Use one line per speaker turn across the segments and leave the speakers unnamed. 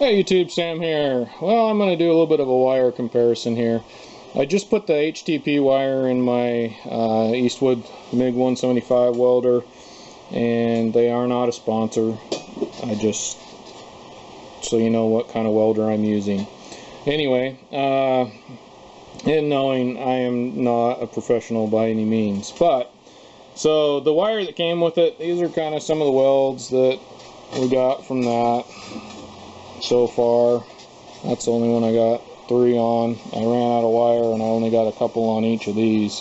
Hey YouTube, Sam here. Well, I'm going to do a little bit of a wire comparison here. I just put the HTP wire in my Eastwood MiG 175 welder, and they are not a sponsor. I just, so you know what kind of welder I'm using. Anyway, in knowing I am not a professional by any means, but so the wire that came with it, these are kind of some of the welds that we got from that. So far, that's the only one I got 3 on. I ran out of wire and I only got a couple on each of these.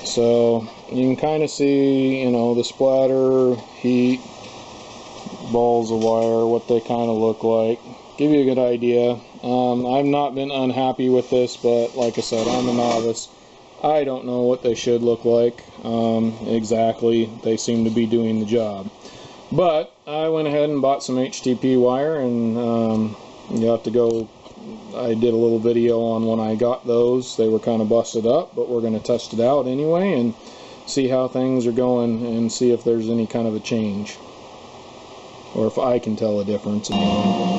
So you can kind of see, you know, the splatter, heat, balls of wire, what they kind of look like. Give you a good idea. I've not been unhappy with this, but like I said, I'm a novice. I don't know what they should look like exactly. They seem to be doing the job. But I went ahead and bought some HTP wire, and you have to go. I did a little video on when I got those. They were kind of busted up, but we're going to test it out anyway and see how things are going and see if there's any kind of a change, or if I can tell a difference again.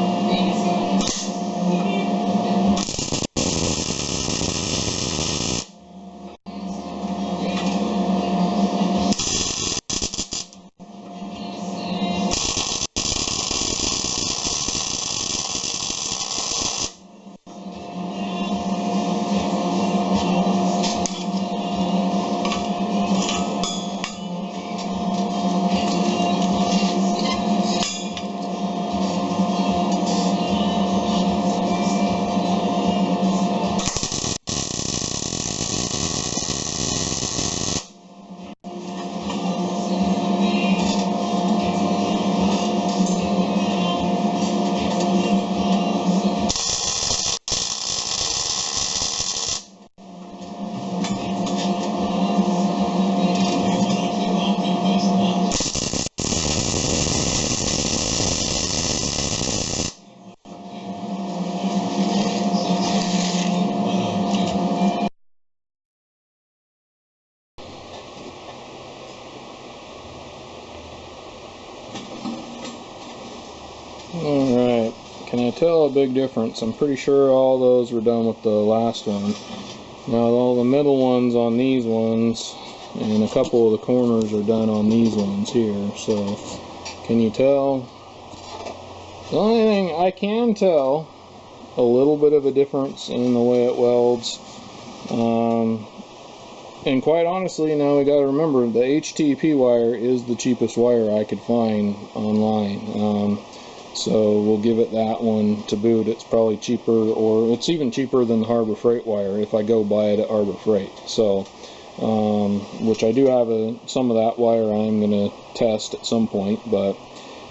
Alright, can I tell a big difference? I'm pretty sure all those were done with the last one. Now all the middle ones on these ones and a couple of the corners are done on these ones here. So can you tell? The only thing I can tell a little bit of a difference in the way it welds. And quite honestly, now we got to remember the HTP wire is the cheapest wire I could find online. So we'll give it that one to boot. It's probably cheaper, or it's even cheaper than the Harbor Freight wire if I go buy it at Harbor Freight. So, which I do have some of that wire I'm going to test at some point. But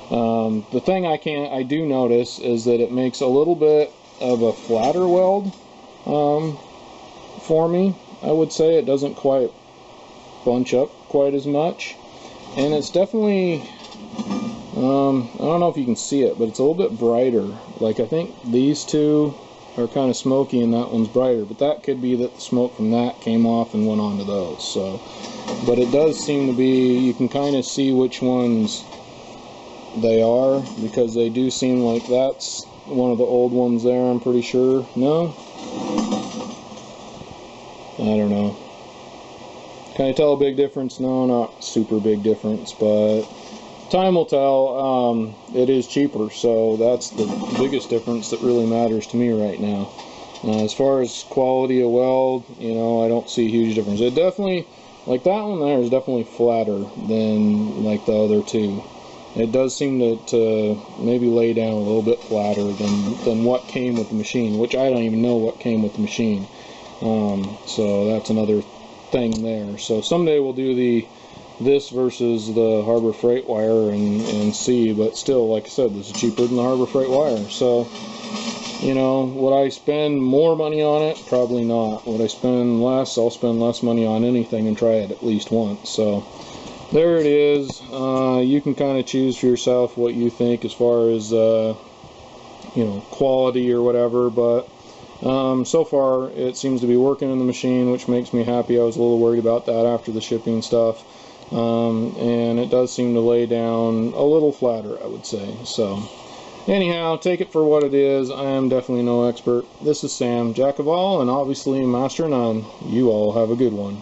the thing I do notice is that it makes a little bit of a flatter weld for me. I would say it doesn't quite bunch up quite as much, and it's definitely. I don't know if you can see it, but it's a little bit brighter. Like, I think these two are kind of smoky and that one's brighter, but that could be that the smoke from that came off and went onto those. So, but it does seem to be, you can kind of see which ones they are, because they do seem like that's one of the old ones there, I'm pretty sure. No? I don't know. Can I tell a big difference? No, not super big difference, but time will tell. It is cheaper, so that's the biggest difference that really matters to me right now. As far as quality of weld, you know, I don't see a huge difference. It definitely, like that one there, is definitely flatter than like the other two. It does seem to maybe lay down a little bit flatter than what came with the machine, which I don't even know what came with the machine. So that's another thing there. So someday we'll do this versus the Harbor Freight wire and see, but still, like I said, this is cheaper than the Harbor Freight wire. So, you know, would I spend more money on it? Probably not. Would I spend less? I'll spend less money on anything and try it at least once. So there it is. You can kind of choose for yourself what you think as far as you know, quality or whatever, but so far it seems to be working in the machine, which makes me happy. I was a little worried about that after the shipping stuff. And it does seem to lay down a little flatter, I would say. So Anyhow, take it for what it is. I am definitely no expert. This is Sam, jack of all and obviously master none. You all have a good one.